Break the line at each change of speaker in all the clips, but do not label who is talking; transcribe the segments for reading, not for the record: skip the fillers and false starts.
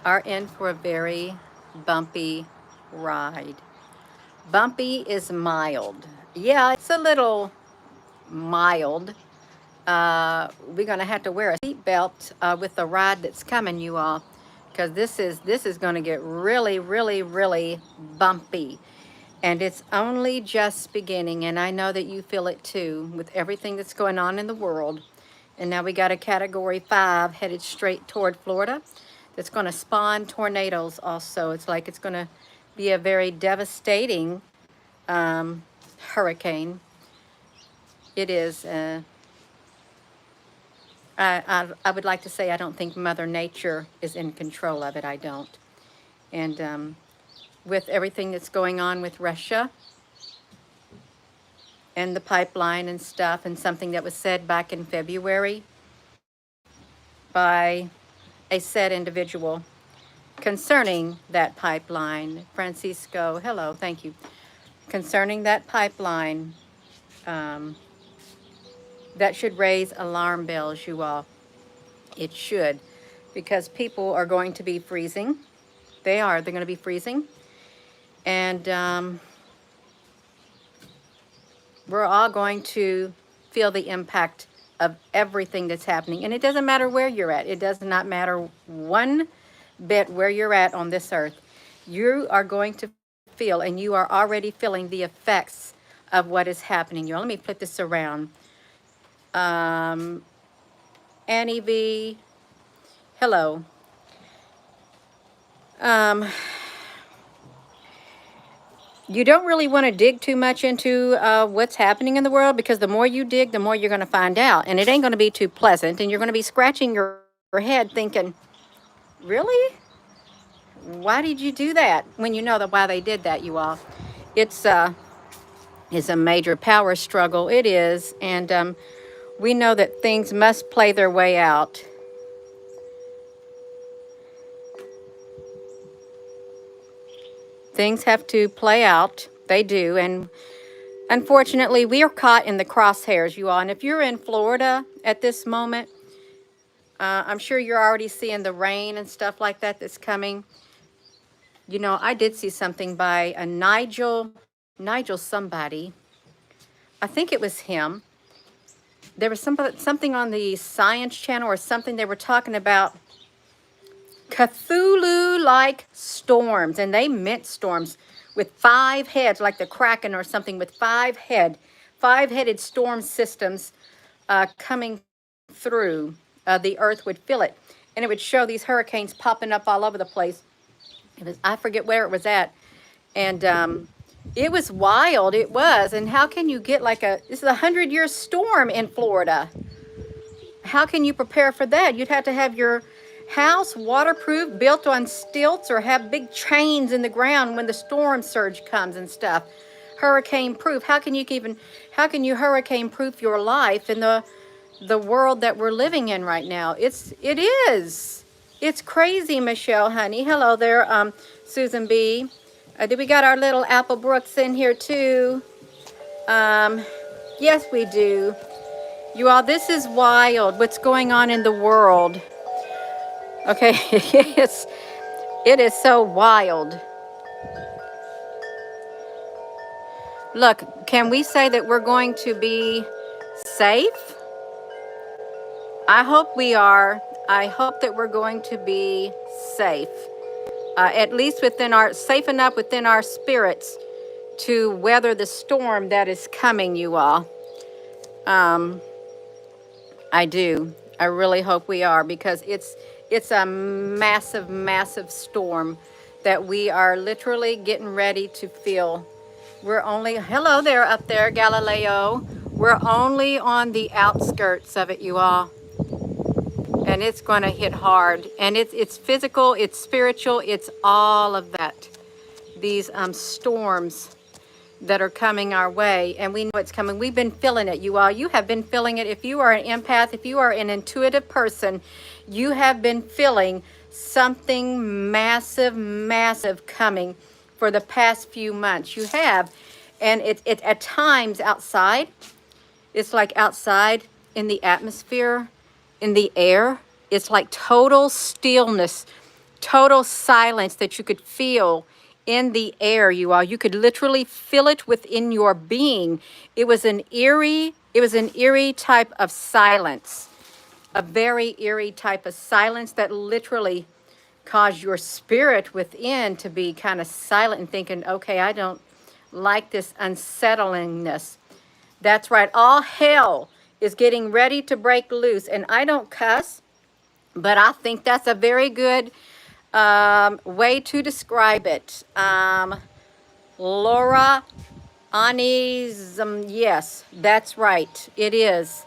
are in for a very bumpy ride. Bumpy is mild. Yeah, it's a little mild. We're gonna have to wear a seatbelt with the ride that's coming, you all, because this is gonna get really, really, really bumpy. And it's only just beginning, and I know that you feel it too with everything that's going on in the world. And now we got a Category 5 headed straight toward Florida that's going to spawn tornadoes also. It's like it's going to be a very devastating um, hurricane. It is. I would like to say I don't think Mother Nature is in control of it. I don't. And with everything that's going on with Russia and the pipeline and stuff, and something that was said back in February by a said individual concerning that pipeline. Francisco, hello, thank you. Concerning that pipeline, um, that should raise alarm bells, you all. It should, because people are going to be freezing. They're going to be freezing. And we're all going to feel the impact of everything that's happening. And it doesn't matter where you're at. It does not matter one bit where you're at on this earth. You are going to feel, and you are already feeling the effects of what is happening. Let me flip this around. Um, Annie V, hello. You don't really want to dig too much into what's happening in the world, because the more you dig, the more you're going to find out. And it ain't going to be too pleasant. And you're going to be scratching your head thinking, really? Why did you do that? When you know that why they did that, you all. It's a major power struggle. It is. And we know that things must play their way out. Things have to play out. They do. And unfortunately, we are caught in the crosshairs, you all. And if you're in Florida at this moment, I'm sure you're already seeing the rain and stuff like that that's coming. You know, I did see something by a Nigel somebody. I think it was him. There was something on the Science Channel or something. They were talking about Cthulhu-like storms, and they meant storms with 5 heads, like the Kraken or something, with 5-headed storm systems coming through. The earth would feel it, and it would show these hurricanes popping up all over the place. I forget where it was at, and it was wild. It was. And how can you get this is a 100-year storm in Florida? How can you prepare for that? You'd have to have your house waterproof, built on stilts, or have big chains in the ground when the storm surge comes and stuff. Hurricane proof. How can you hurricane proof your life in the world that we're living in right now? It is. It's crazy, Michelle, honey. Hello there, Susan B. Did we got our little Apple Brooks in here too? Yes, we do. You all, this is wild. What's going on in the world? Okay, it is so wild. Look, can we say that we're going to be safe? I hope we are. I hope that we're going to be safe. At least safe enough within our spirits to weather the storm that is coming, you all. I do. I really hope we are, because it's a massive, massive storm that we are literally getting ready to feel. Hello there up there, Galileo. We're only on the outskirts of it, you all. And it's going to hit hard. And it's physical, it's spiritual, it's all of that. These storms that are coming our way, and we know it's coming. We've been feeling it, you all. You have been feeling it. If you are an empath, if you are an intuitive person, you have been feeling something massive, massive coming for the past few months. You have. And it at times outside, it's like outside in the atmosphere, in the air, it's like total stillness. total silence that you could feel in the air, you all. You could literally feel it within your being. It was an eerie type of silence, a very eerie type of silence that literally caused your spirit within to be kind of silent and thinking, okay, I don't like this unsettlingness. That's right. All hell is getting ready to break loose. And I don't cuss, but I think that's a very good way to describe it. Laura Anism, yes, that's right. It is.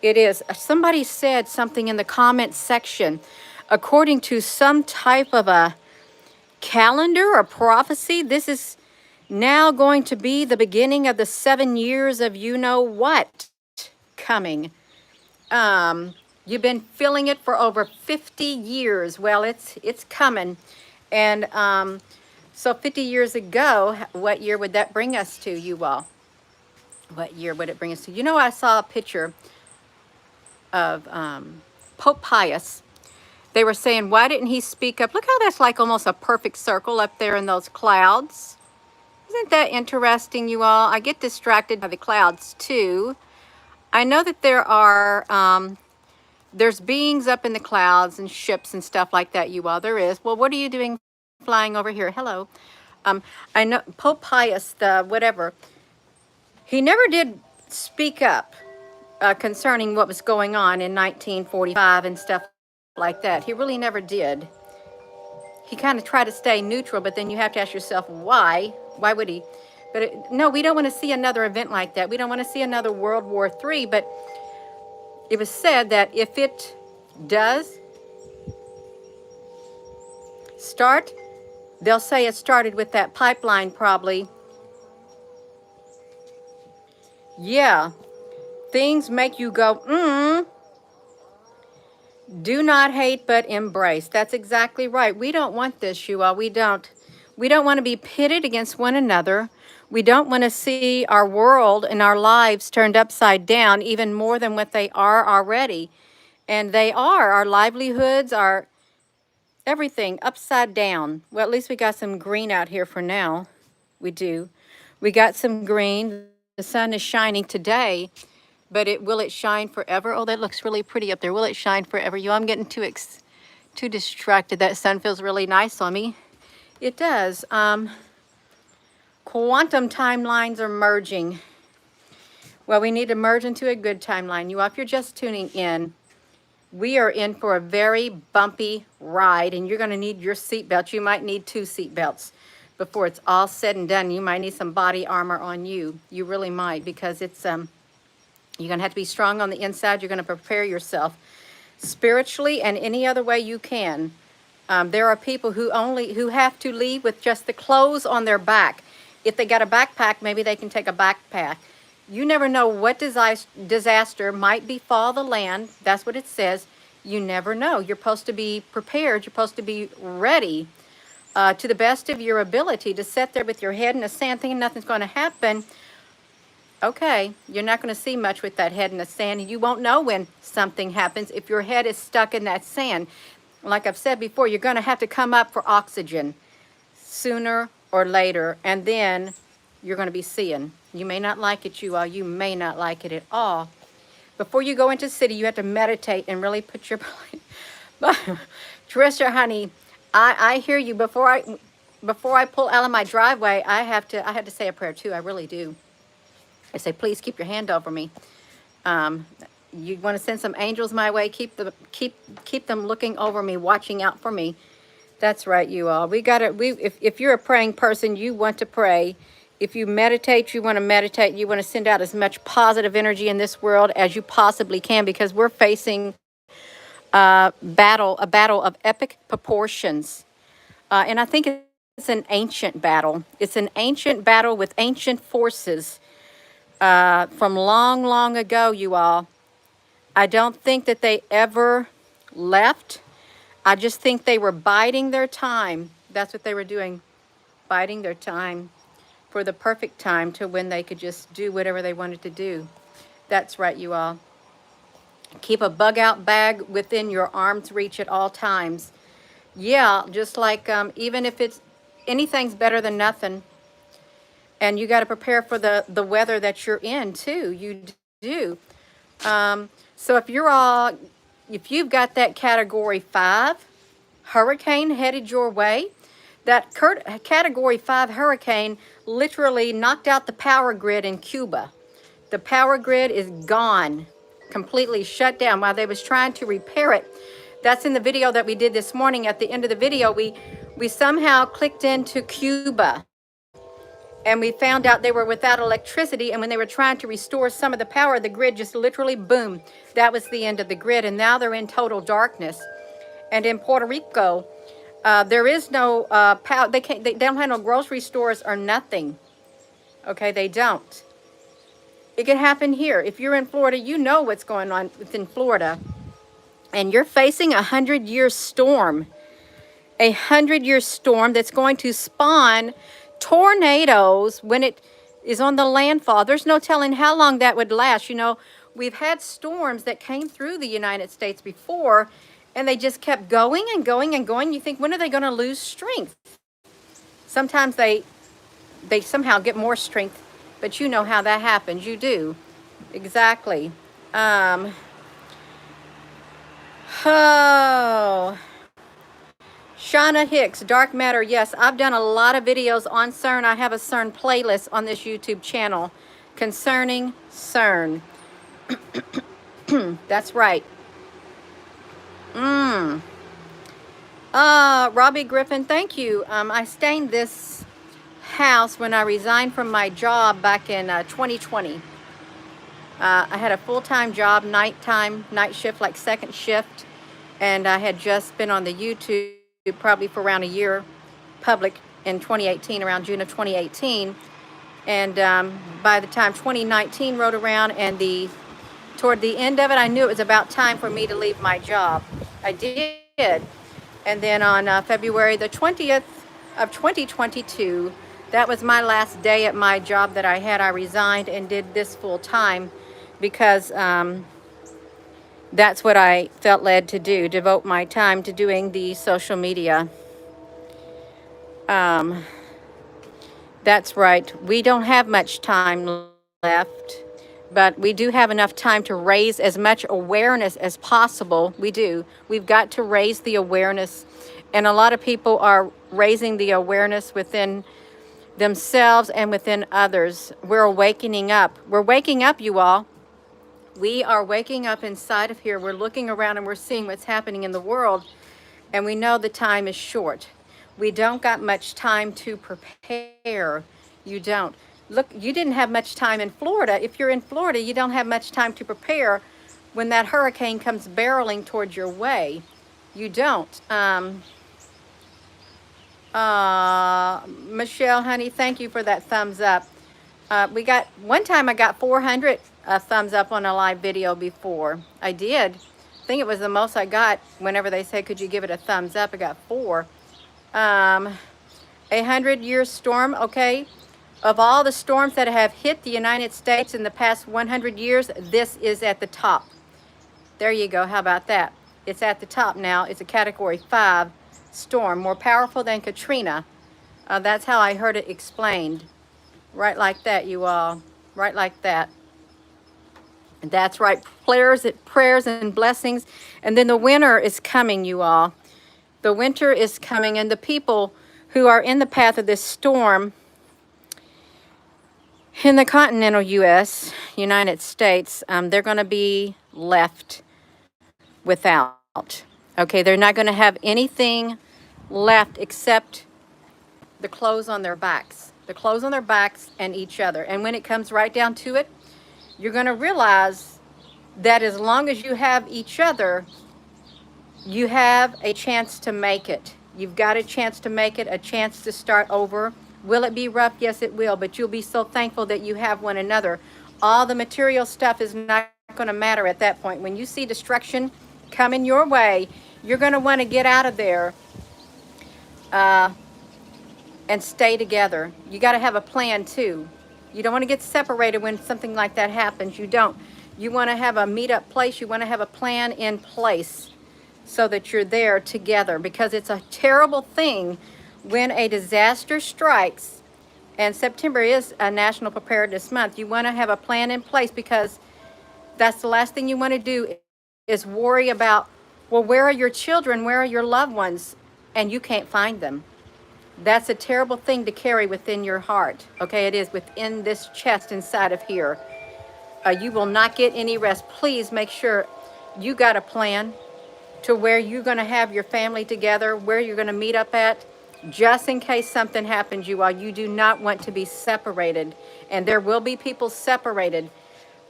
It is. Somebody said something in the comment section. According to some type of a calendar or prophecy, this is now going to be the beginning of the 7 years of you know what coming. You've been feeling it for over 50 years. Well, it's coming. And so 50 years ago, what year would that bring us to, you all? What year would it bring us to? You know, I saw a picture of Pope Pius. They were saying, why didn't he speak up? Look how that's like almost a perfect circle up there in those clouds. Isn't that interesting, you all? I get distracted by the clouds too. I know that there's beings up in the clouds and ships and stuff like that, you all. There is. Well, what are you doing flying over here? Hello. I know Pope Pius, the whatever, he never did speak up concerning what was going on in 1945 and stuff like that. He really never did. He kind of tried to stay neutral, but then you have to ask yourself, why? Why would he? But no, we don't want to see another event like that. We don't want to see another World War III, but it was said that if it does start, they'll say it started with that pipeline probably. Yeah, things make you go, Do not hate, but embrace. That's exactly right. We don't want this, you all. We don't want to be pitted against one another. We don't want to see our world and our lives turned upside down even more than what they are already. And they are. Our livelihoods, our everything upside down. Well, at least we got some green out here for now. We do. We got some green. The sun is shining today. But will it shine forever? Oh, that looks really pretty up there. Will it shine forever? I'm getting too distracted. That sun feels really nice on me. It does. Quantum timelines are merging. Well, we need to merge into a good timeline. If you're just tuning in, we are in for a very bumpy ride, and you're going to need your seatbelt. You might need 2 seatbelts before it's all said and done. You might need some body armor on you. You really might, because it's you're going to have to be strong on the inside. You're going to prepare yourself spiritually and any other way you can. There are people who have to leave with just the clothes on their back. If they got a backpack, maybe they can take a backpack. You never know what disaster might befall the land. That's what it says. You never know. You're supposed to be prepared. You're supposed to be ready to the best of your ability to sit there with your head in the sand thinking nothing's going to happen. Okay, you're not going to see much with that head in the sand, and you won't know when something happens if your head is stuck in that sand. Like I've said before, you're going to have to come up for oxygen sooner or later, and then you're going to be seeing. You may not like it, you all. You may not like it at all. Before you go into the city, you have to meditate and really put your... Trisha, honey, I hear you. Before I pull out of my driveway, I have to say a prayer too. I really do. I say, please keep your hand over me. You want to send some angels my way? Keep them looking over me, watching out for me. That's right, you all. If you're a praying person, you want to pray. If you meditate, you want to meditate. You want to send out as much positive energy in this world as you possibly can, because we're facing a battle of epic proportions. And I think it's an ancient battle. It's an ancient battle with ancient forces. From long, long ago, you all. I don't think that they ever left. I just think they were biding their time. That's what they were doing, biding their time for the perfect time to when they could just do whatever they wanted to do. That's right, you all. Keep a bug-out bag within your arm's reach at all times. Yeah, just like even if it's anything's better than nothing, and you got to prepare for the weather that you're in too. You do. So if you've got that category 5 hurricane headed your way, that category 5 hurricane literally knocked out the power grid in Cuba. The power grid is gone, completely shut down while they was trying to repair it. That's in the video that we did this morning. At the end of the video, we somehow clicked into Cuba, and we found out they were without electricity, and when they were trying to restore some of the power, the grid just literally boom. That was the end of the grid, and now they're in total darkness. And in Puerto Rico, there is no power. They don't have no grocery stores or nothing. Okay, they don't. It can happen here. If you're in Florida, you know what's going on within Florida. And you're facing a 100-year storm. A 100-year storm that's going to spawn tornadoes when it is on the landfall. There's no telling how long that would last. You know, we've had storms that came through the United States before, and they just kept going and going and going. You think, when are they going to lose strength? Sometimes they somehow get more strength, but you know how that happens. You do. Exactly. Oh, Shauna Hicks, Dark Matter. Yes, I've done a lot of videos on CERN. I have a CERN playlist on this YouTube channel concerning CERN. That's right. Robbie Griffin, thank you. I stained this house when I resigned from my job back in 2020. I had a full-time job, night shift, like second shift, and I had just been on the YouTube probably for around a year, public in 2018, around June of 2018. And by the time 2019 rolled around and toward the end of it, I knew it was about time for me to leave my job. I did. And then on February the 20th of 2022, that was my last day at my job that I had. I resigned and did this full time because that's what I felt led to do, devote my time to doing the social media. That's right. We don't have much time left, but we do have enough time to raise as much awareness as possible. We do. We've got to raise the awareness, and a lot of people are raising the awareness within themselves and within others. We're awakening up. We're waking up, you all. We are waking up inside of here. We're looking around and we're seeing what's happening in the world, and we know the time is short. We don't got much time to prepare. You don't. Look, you didn't have much time in Florida. If you're in Florida, you don't have much time to prepare when that hurricane comes barreling towards your way. You don't. Michelle, honey, thank you for that thumbs up. One time I got 400 thumbs up on a live video before. I did. I think it was the most I got whenever they said, could you give it a thumbs up? I got 4. A 100-year storm, okay. Of all the storms that have hit the United States in the past 100 years, this is at the top. There you go. How about that? It's at the top now. It's a category 5 storm, more powerful than Katrina. That's how I heard it explained. Right like that, you all. Right like that. That's right. Prayers and blessings. And then the winter is coming, you all. The winter is coming, and the people who are in the path of this storm in the continental U.S., United States, they're going to be left without. Okay, they're not going to have anything left except the clothes on their backs. The clothes on their backs and each other. And when it comes right down to it, you're going to realize that as long as you have each other, you have a chance to make it. You've got a chance to make it, a chance to start over. Will it be rough? Yes, it will. But you'll be so thankful that you have one another. All the material stuff is not going to matter at that point. When you see destruction coming your way, you're going to want to get out of there and stay together. You got to have a plan too. You don't want to get separated when something like that happens. You don't. You want to have a meet-up place. You want to have a plan in place. so that you're there together, because it's a terrible thing when a disaster strikes. And September is a National Preparedness Month. You want to have a plan in place, because that's the last thing you want to do is worry about, well, where are your children? Where are your loved ones? And you can't find them. That's a terrible thing to carry within your heart. Okay, it is within this chest inside of here. You will not get any rest. Please make sure you got a plan to where you're going to have your family together, where you're going to meet up at, just in case something happens. You do not want to be separated. And there will be people separated.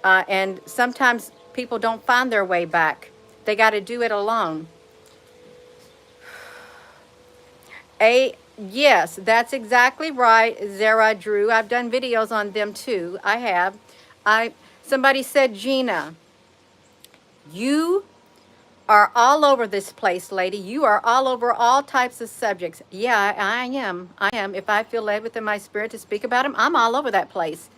And sometimes people don't find their way back. They got to do it alone. Yes, that's exactly right, Zara Drew. I've done videos on them too. I have. Somebody said, Gina, you are all over this place, lady. You are all over all types of subjects. Yeah, I am. I am. If I feel led within my spirit to speak about them, I'm all over that place.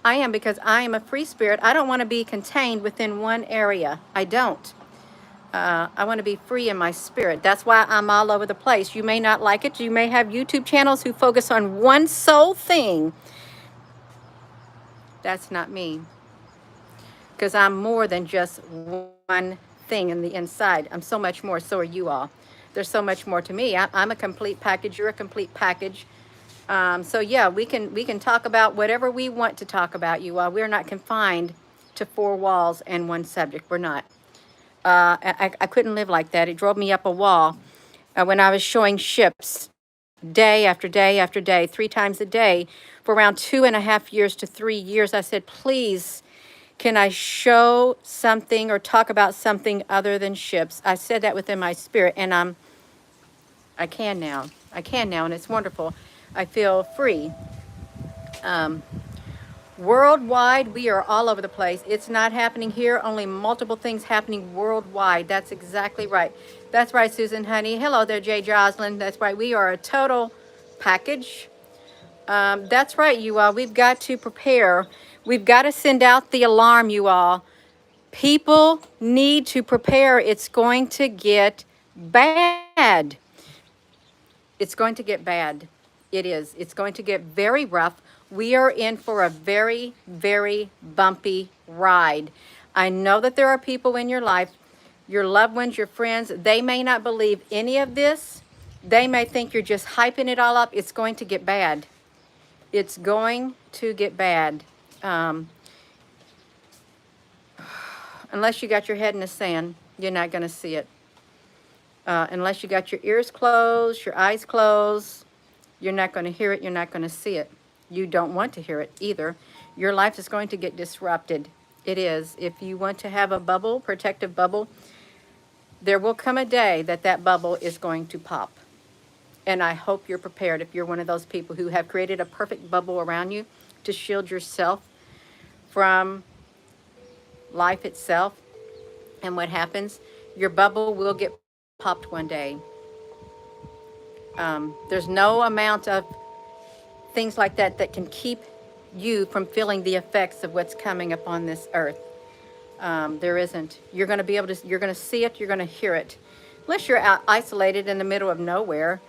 I am, because I am a free spirit. I don't want to be contained within one area. I don't. I want to be free in my spirit. That's why I'm all over the place. You may not like it. You may have YouTube channels who focus on one sole thing. That's not me. Because I'm more than just one thing in the inside. I'm so much more. So are you all. There's so much more to me. I'm a complete package. You're a complete package. So yeah, we can talk about whatever we want to talk about, you all. We're not confined to four walls and one subject. We're not. I couldn't live like that. It drove me up a wall when I was showing ships day after day after day, 3 times a day for around 2.5 years to 3 years. I said, please, can I show something or talk about something other than ships? I said that within my spirit, and I can now. I can now, and it's wonderful. I feel free. Worldwide, we are all over the place. It's not happening here, only multiple things happening worldwide. That's exactly right. That's right, Susan, honey. Hello there, Jay Jocelyn. That's right. We are a total package. That's right, you all. We've got to prepare. We've got to send out the alarm, you all. People need to prepare. It's going to get bad. It's going to get bad. It is. It's going to get very rough. We are in for a very, very bumpy ride. I know that there are people in your life, your loved ones, your friends, they may not believe any of this. They may think you're just hyping it all up. It's going to get bad. It's going to get bad. Unless you got your head in the sand, you're not going to see it. Unless you got your ears closed, your eyes closed, you're not going to hear it. You're not going to see it. You don't want to hear it either. Your life is going to get disrupted. It is. If you want to have a bubble, protective bubble, there will come a day that that bubble is going to pop. And I hope you're prepared if you're one of those people who have created a perfect bubble around you to shield yourself from life itself. And what happens? Your bubble will get popped one day. There's no amount of things like that that can keep you from feeling the effects of what's coming upon this earth. There isn't. You're going to be able to, you're going to see it, you're going to hear it. Unless you're out isolated in the middle of nowhere.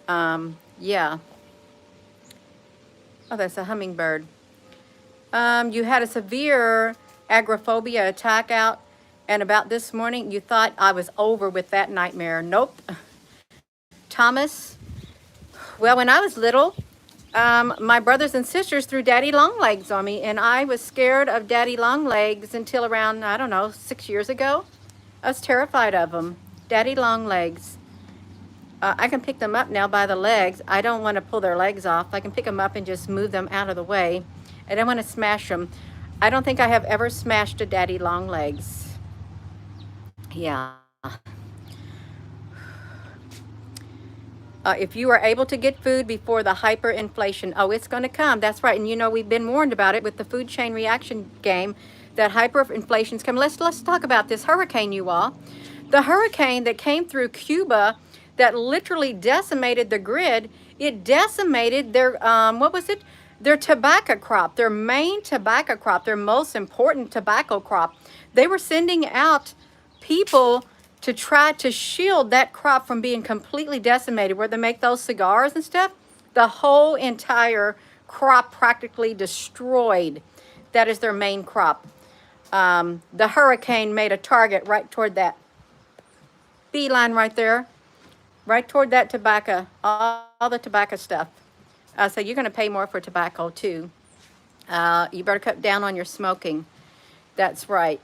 Yeah. Oh, that's a hummingbird. You had a severe agoraphobia attack out and about this morning. You thought I was over with that nightmare. Nope. Thomas, well, when I was little, my brothers and sisters threw daddy long legs on me, and I was scared of daddy long legs until around, I don't know, 6 years ago. I was terrified of them. Daddy long legs. I can pick them up now by the legs. I don't want to pull their legs off. I can pick them up and just move them out of the way. I don't want to smash them. I don't think I have ever smashed a daddy long legs. Yeah. If you are able to get food before the hyperinflation, oh, it's going to come. That's right. And you know, we've been warned about it with the food chain reaction game, that hyperinflation's coming. Let's talk about this hurricane, you all. The hurricane that came through Cuba that literally decimated the grid, it decimated their, what was it? Their tobacco crop, their main tobacco crop, their most important tobacco crop. They were sending out people to try to shield that crop from being completely decimated, where they make those cigars and stuff. The whole entire crop practically destroyed. That is their main crop. The hurricane made a target right toward that beeline right there, right toward that tobacco, all the tobacco stuff. So you're going to pay more for tobacco too. You better cut down on your smoking. That's right.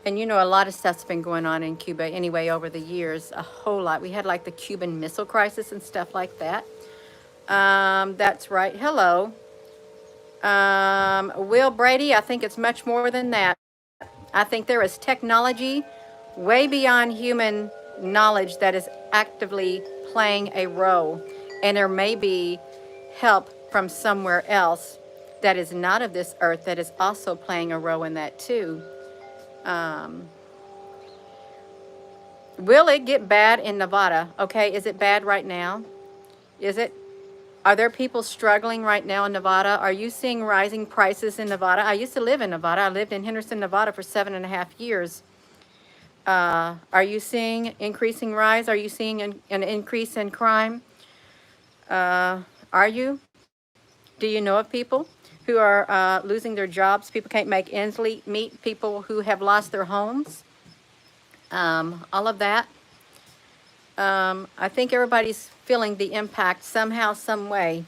And you know, a lot of stuff's been going on in Cuba anyway over the years, a whole lot. We had like the Cuban Missile Crisis and stuff like that. That's right. Hello. Will Brady, I think it's much more than that. I think there is technology way beyond human knowledge that is actively playing a role. And there may be help from somewhere else that is not of this earth that is also playing a role in that too. Um, will it get bad in Nevada? Okay, is it bad right now? Is it? Are there people struggling right now in Nevada? Are you seeing rising prices in Nevada? I used to live in Nevada. I lived in Henderson, Nevada for 7.5 years. Are you seeing increasing rise? Are you seeing an increase in crime? Are you? Do you know of people who are losing their jobs? People can't make ends meet. People who have lost their homes. All of that. I think everybody's feeling the impact somehow, some way.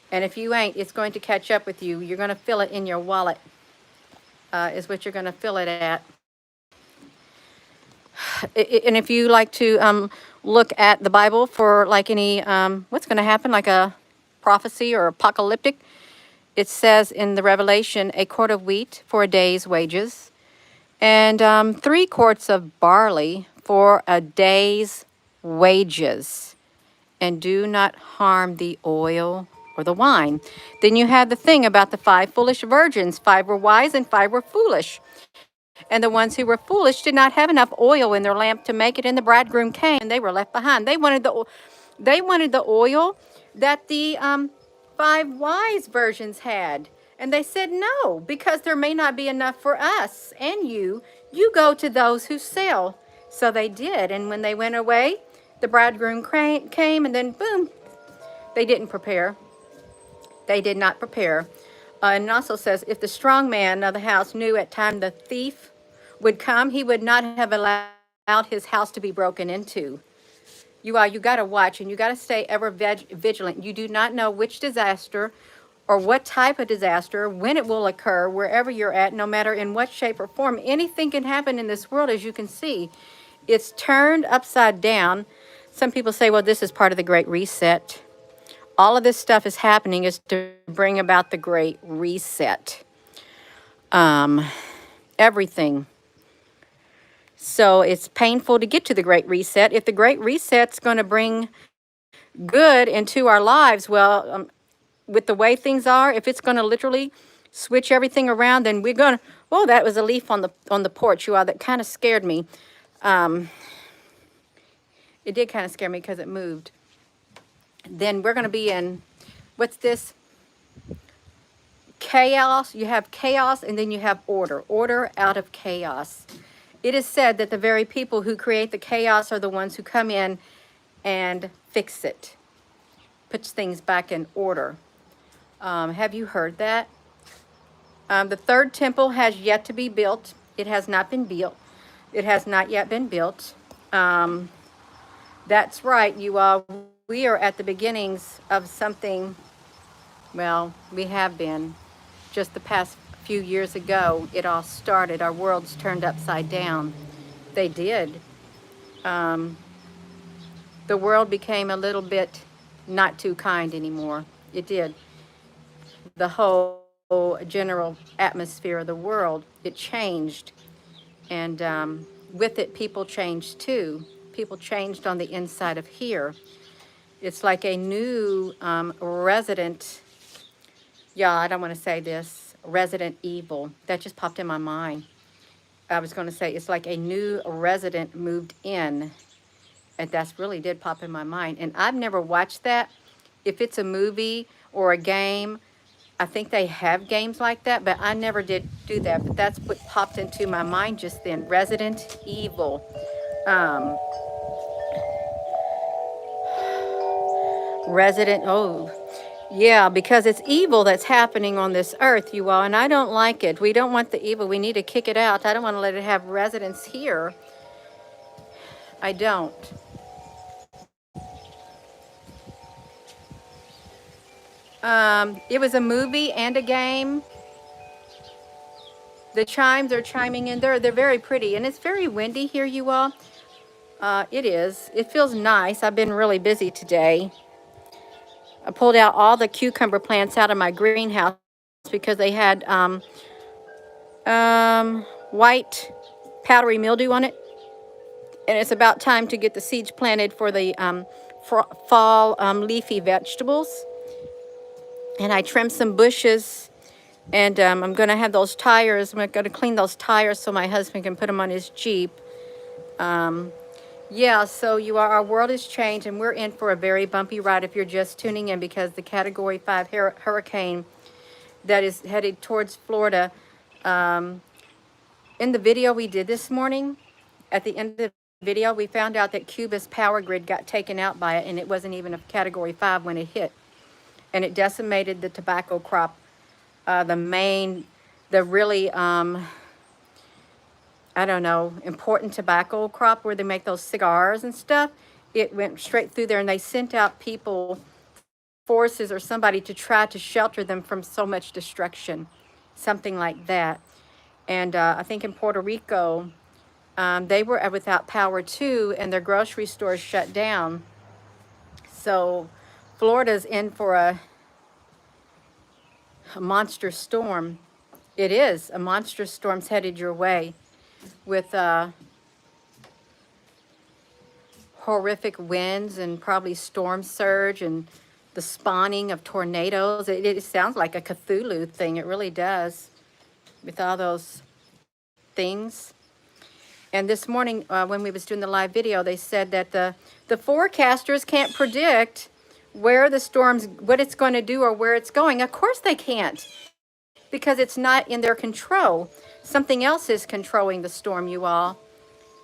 And if you ain't, it's going to catch up with you. You're going to feel it in your wallet, is what you're going to feel it at. And if you like to look at the Bible for like any, what's going to happen, like a prophecy or apocalyptic, it says in the Revelation, a quart of wheat for a day's wages, and 3 quarts of barley for a day's wages, and do not harm the oil or the wine. Then you had the thing about the 5 foolish virgins. 5 were wise and 5 were foolish. And the ones who were foolish did not have enough oil in their lamp to make it, and the bridegroom came, and they were left behind. They wanted the oil that the 5 wise virgins had. And they said, no, because there may not be enough for us and you. You go to those who sell. So they did. And when they went away, the bridegroom came, and then boom, they didn't prepare. They did not prepare. And it also says, if the strong man of the house knew at time the thief would come, he would not have allowed his house to be broken into. You got to watch, and you got to stay ever vigilant. You do not know which disaster or what type of disaster, when it will occur, wherever you're at, no matter in what shape or form. Anything can happen in this world, as you can see. It's turned upside down. Some people say, well, this is part of the Great Reset. All of this stuff is happening is to bring about the Great Reset. Everything. So it's painful to get to the Great Reset. If the Great Reset's going to bring good into our lives, well, with the way things are, if it's going to literally switch everything around, then we're going to, oh, that was a leaf on the porch, you all. That kind of scared me. It did kind of scare me because it moved. Then we're going to be in, what's this? Chaos. You have chaos, and then you have order. Order out of chaos. It is said that the very people who create the chaos are the ones who come in and fix it, puts things back in order. Have you heard that? The 3rd temple has yet to be built. It has not been built. It has not yet been built. That's right, you all. We are at the beginnings of something. Well, we have been. Just the past few years ago, it all started. Our worlds turned upside down. They did. The world became a little bit not too kind anymore. It did. The whole general atmosphere of the world, it changed. And with it, people changed too. People changed on the inside of here. It's like a new resident, yeah, I don't want to say this, resident evil. That just popped in my mind. I was going to say it's like a new resident moved in. And that's really did pop in my mind. And I've never watched that. If it's a movie or a game, I think they have games like that, but I never did do that. But that's what popped into my mind just then. Resident Evil. Um, oh, yeah, because it's evil that's happening on this earth, you all, and I don't like it. We don't want the evil. We need to kick it out. I don't want to let it have residence here. I don't. It was a movie and a game. The chimes are chiming in there. They're very pretty, and it's very windy here, you all. It is. It feels nice. I've been really busy today. I pulled out all the cucumber plants out of my greenhouse because they had white powdery mildew on it. And it's about time to get the seeds planted for the fall leafy vegetables. And I trimmed some bushes, and I'm going to have those tires. I'm going to clean those tires so my husband can put them on his Jeep. Yeah, so our world has changed, and we're in for a very bumpy ride if you're just tuning in, because the Category 5 hurricane that is headed towards Florida, in the video we did this morning, at the end of the video, we found out that Cuba's power grid got taken out by it, and it wasn't even a Category 5 when it hit. And it decimated the tobacco crop, the really, I don't know, important tobacco crop where they make those cigars and stuff. It went straight through there, and they sent out people, forces or somebody, to try to shelter them from so much destruction, something like that. And I think in Puerto Rico, they were without power too, and their grocery stores shut down. So Florida's in for a monster storm. It is. A monster storm's headed your way with horrific winds and probably storm surge and the spawning of tornadoes. It sounds like a Cthulhu thing. It really does, with all those things. And this morning, when we was doing the live video, they said that the forecasters can't predict where the storm's, what it's going to do or where it's going. Of course they can't, because it's not in their control. Something else is controlling the storm, you all.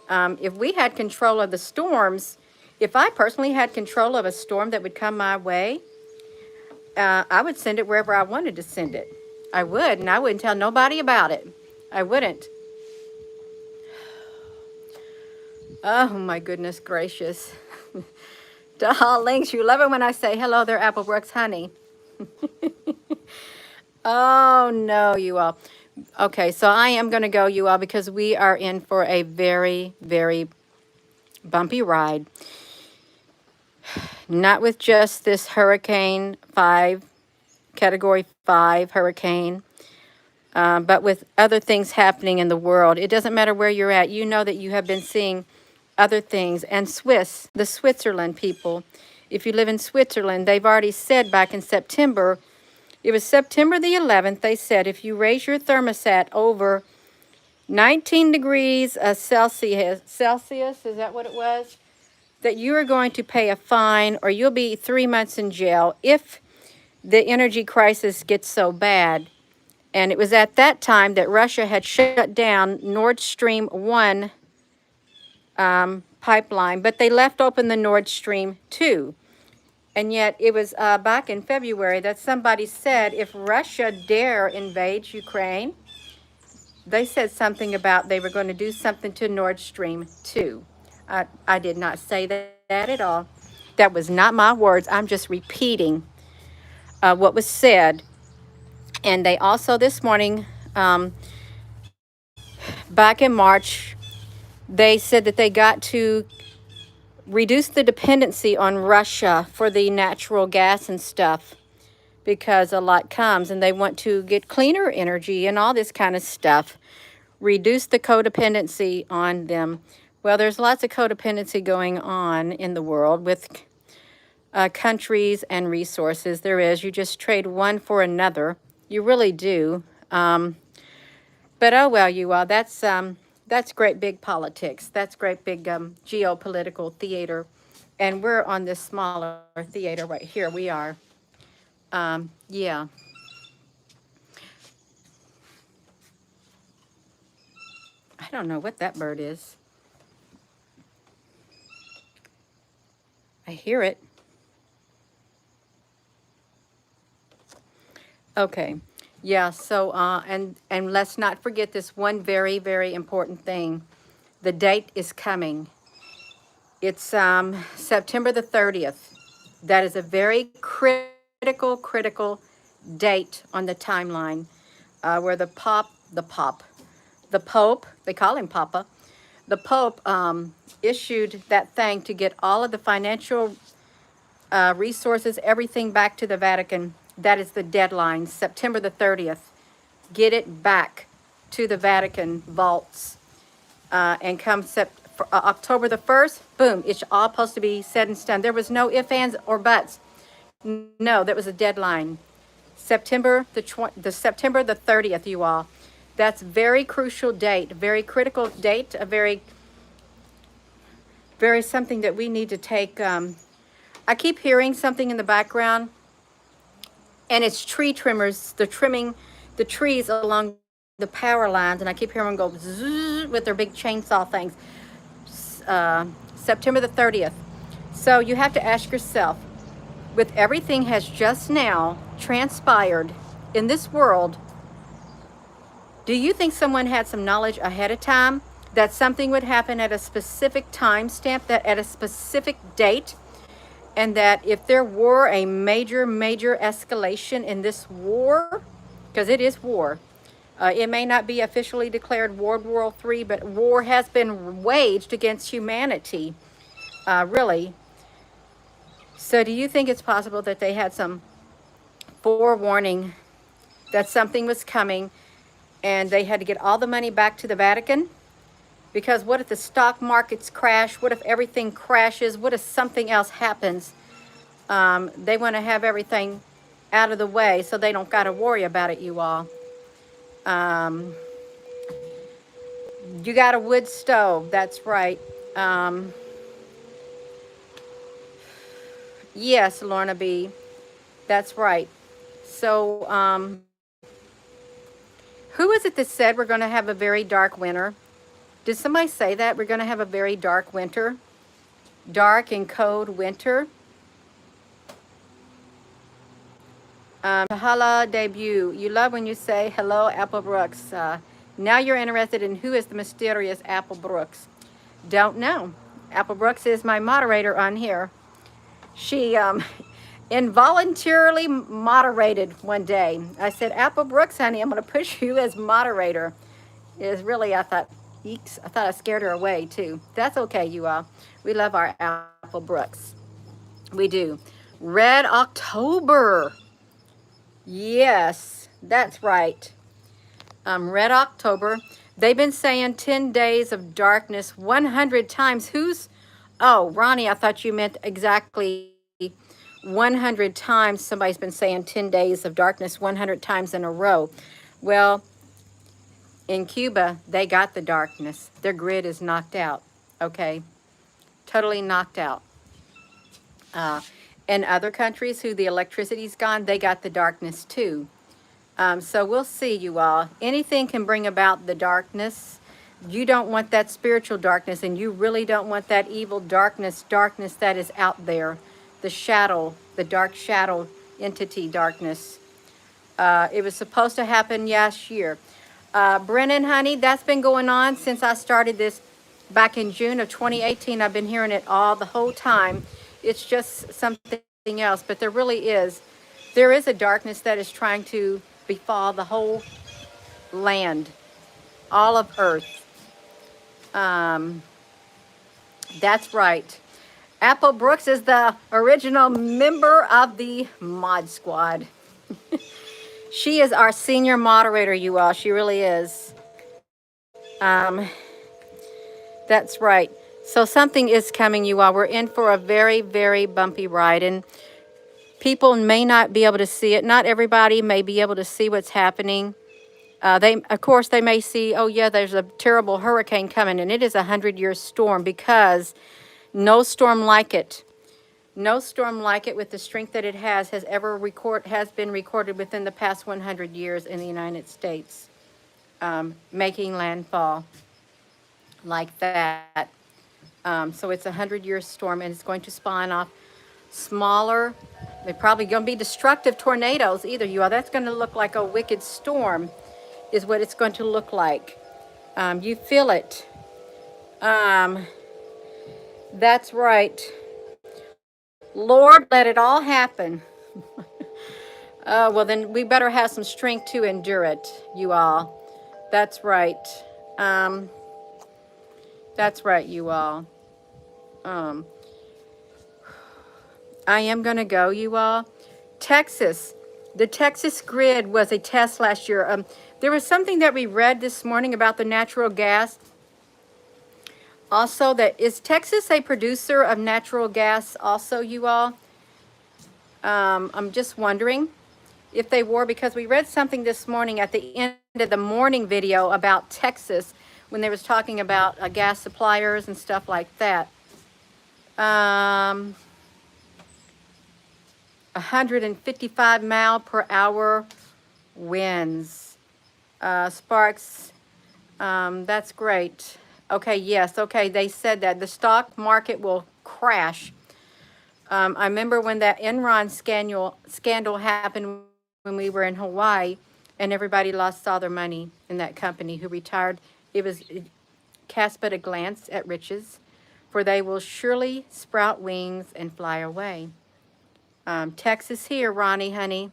If we had control of the storms, if I personally had control of a storm that would come my way, I would send it wherever I wanted to send it. I would, and I wouldn't tell nobody about it. I wouldn't. Oh, my goodness gracious. Darlings, you love it when I say hello there, Applebrooks, honey. Oh, no, you all. Okay, so I am going to go, you all, because we are in for a very, very bumpy ride. Not with just this Hurricane 5, Category 5 hurricane, but with other things happening in the world. It doesn't matter where you're at. You know that you have been seeing other things. And the Switzerland people, if you live in Switzerland, they've already said back in September, it was September the 11th, they said if you raise your thermostat over 19 degrees Celsius, is that what it was? That you are going to pay a fine, or you'll be 3 months in jail if the energy crisis gets so bad. And it was at that time that Russia had shut down Nord Stream 1 pipeline, but they left open the Nord Stream 2. And yet it was back in February that somebody said if Russia dare invade Ukraine, they said something about they were going to do something to Nord Stream 2. I did not say that at all. That was not my words. I'm just repeating what was said. And they also this morning, back in March, they said that they got to reduce the dependency on Russia for the natural gas and stuff, because a lot comes, and they want to get cleaner energy and all this kind of stuff. Reduce the codependency on them. Well, there's lots of codependency going on in the world with countries and resources. There is. You just trade one for another. You really do. But oh well, you all. That's great big politics. That's great big geopolitical theater. And we're on this smaller theater right here. We are. Yeah. I don't know what that bird is. I hear it. Okay. Yeah, so and let's not forget this one very, very important thing. The date is coming. It's September the 30th. That is a very critical date on the timeline where the Pope, they call him Papa, the Pope issued that thing to get all of the financial resources, everything back to the Vatican. That is the deadline, September the 30th. Get it back to the Vatican vaults. And come October the 1st, boom, it's all supposed to be said and done. There was no ifs, ands, or buts. No, that was a deadline. The September the 30th, you all. That's very crucial date, very critical date, a very something that we need to take. I keep hearing something in the background, and it's tree trimmers. They're trimming the trees along the power lines, and I keep hearing them go zzz with their big chainsaw things. September the 30th. So you have to ask yourself, with everything has just now transpired in this world, do you think someone had some knowledge ahead of time that something would happen at a specific time stamp, that at a specific date, and that if there were a major escalation in this war, because it is war, it may not be officially declared World War III, but war has been waged against humanity, really. So do you think it's possible that they had some forewarning that something was coming and they had to get all the money back to the Vatican? Because what if the stock markets crash? What if everything crashes? What if something else happens? They want to have everything out of the way so they don't got to worry about it, you all. You got a wood stove, that's right. Yes, Lorna B, that's right. So, who is it that said we're going to have a very dark winter? Did somebody say that? We're going to have a very dark winter? Dark and cold winter? Tahala debut. You love when you say, hello, Apple Brooks. Now you're interested in who is the mysterious Apple Brooks. Don't know. Apple Brooks is my moderator on here. She involuntarily moderated one day. I said, Apple Brooks, honey, I'm going to push you as moderator. Is really, I thought, eeks. I thought I scared her away too. That's okay, you all. We love our Apple Brooks. We do. Red October. Yes, that's right. Red October. They've been saying 10 days of darkness 100 times. Oh, Ronnie, I thought you meant exactly 100 times. Somebody's been saying 10 days of darkness 100 times in a row. Well, in Cuba, they got the darkness. Their grid is knocked out, okay? Totally knocked out. In other countries who the electricity's gone, they got the darkness too. So we'll see, you all. Anything can bring about the darkness. You don't want that spiritual darkness, and you really don't want that evil darkness that is out there. The shadow, the dark shadow entity darkness. It was supposed to happen last year. Brennan, honey, that's been going on since I started this back in June of 2018. I've been hearing it the whole time. It's just something else, but there is a darkness that is trying to befall the whole land, all of Earth. That's right. Apple Brooks is the original member of the Mod Squad. She is our senior moderator, you all. She really is. That's right. So something is coming, you all. We're in for a very, very bumpy ride, and people may not be able to see it. Not everybody may be able to see what's happening. Of course, they may see, oh yeah, there's a terrible hurricane coming, and it is a 100-year storm, because no storm like it with the strength that it has been recorded within the past 100 years in the United States, making landfall. like that. So it's a 100-year storm, and it's going to spawn off smaller. They're probably going to be destructive tornadoes either, you all. That's going to look like a wicked storm, is what it's going to look like. You feel it. Um, that's right. Lord, let it all happen. Well, then we better have some strength to endure it, you all. That's right. Um, that's right, you all. Um, I am going to go, you all. Texas. The Texas grid was a test last year. There was something that we read this morning about the natural gas. Also, that is Texas a producer of natural gas also, you all? I'm just wondering if they were, because we read something this morning at the end of the morning video about Texas when they was talking about gas suppliers and stuff like that. 155 mile per hour winds. Sparks, that's great. Okay, yes, okay, they said that the stock market will crash. I remember when that Enron scandal happened when we were in Hawaii, and everybody lost all their money in that company who retired. It cast but a glance at riches, for they will surely sprout wings and fly away. Texas here, Ronnie, honey.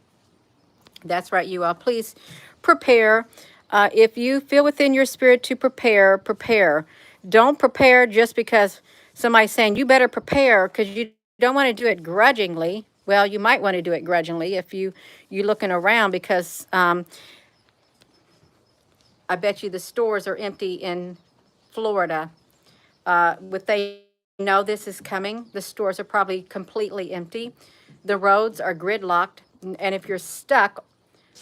That's right, you all. Please prepare. If you feel within your spirit to prepare, prepare. Don't prepare just because somebody's saying you better prepare, because you don't want to do it grudgingly. Well, you might want to do it grudgingly if you're looking around, because I bet you the stores are empty in Florida. With they know this is coming, the stores are probably completely empty. The roads are gridlocked, and if you're stuck,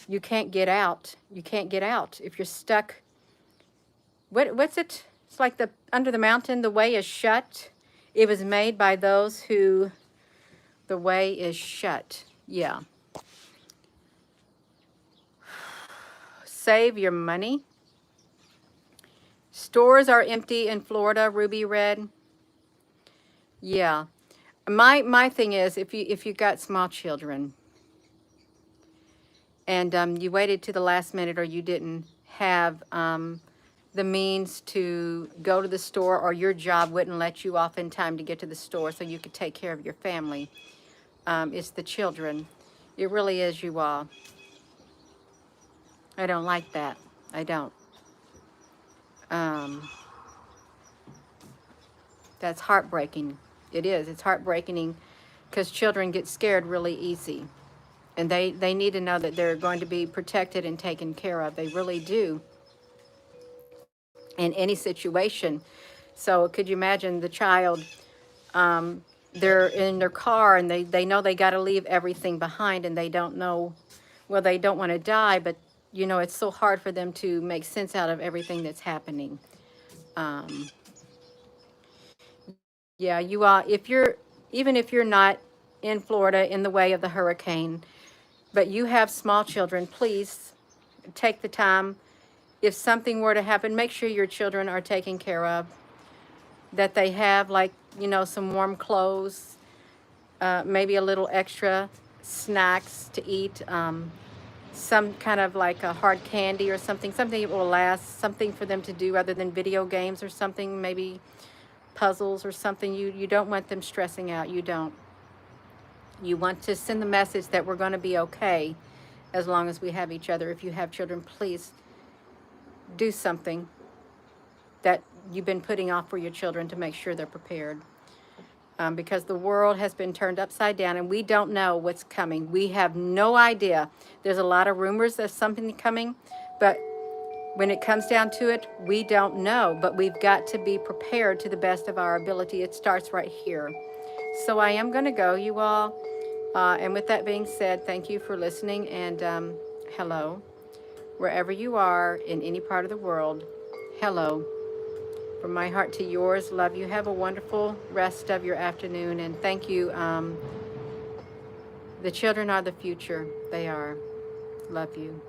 you can't get out. You can't get out. If you're stuck, what's it? It's like the under the mountain, the way is shut. It was made by those who the way is shut. Yeah. Save your money. Stores are empty in Florida, Ruby Red. Yeah. My thing is, if you got small children and you waited to the last minute, or you didn't have the means to go to the store, or your job wouldn't let you off in time to get to the store so you could take care of your family, it's the children. It really is, you all. I don't like that. I don't. Um, that's heartbreaking. It is. It's heartbreaking, because children get scared really easy. And they need to know that they're going to be protected and taken care of. They really do, in any situation. So could you imagine the child, they're in their car, and they know they got to leave everything behind, and they don't know, well, they don't want to die, but it's so hard for them to make sense out of everything that's happening. Um, yeah, you are, even if you're not in Florida in the way of the hurricane, but you have small children, please take the time. If something were to happen, make sure your children are taken care of, that they have, like, some warm clothes, maybe a little extra snacks to eat, some kind of like a hard candy or something that will last, something for them to do other than video games or something, maybe puzzles or something. You don't want them stressing out. You don't. You want to send the message that we're going to be okay as long as we have each other. If you have children, please do something that you've been putting off for your children to make sure they're prepared. Because the world has been turned upside down, and we don't know what's coming. We have no idea. There's a lot of rumors of something coming, but when it comes down to it, we don't know. But we've got to be prepared to the best of our ability. It starts right here. So I am going to go, you all. And with that being said, thank you for listening, and hello. Wherever you are in any part of the world, hello. From my heart to yours, love you. Have a wonderful rest of your afternoon, and thank you. The children are the future. They are. Love you.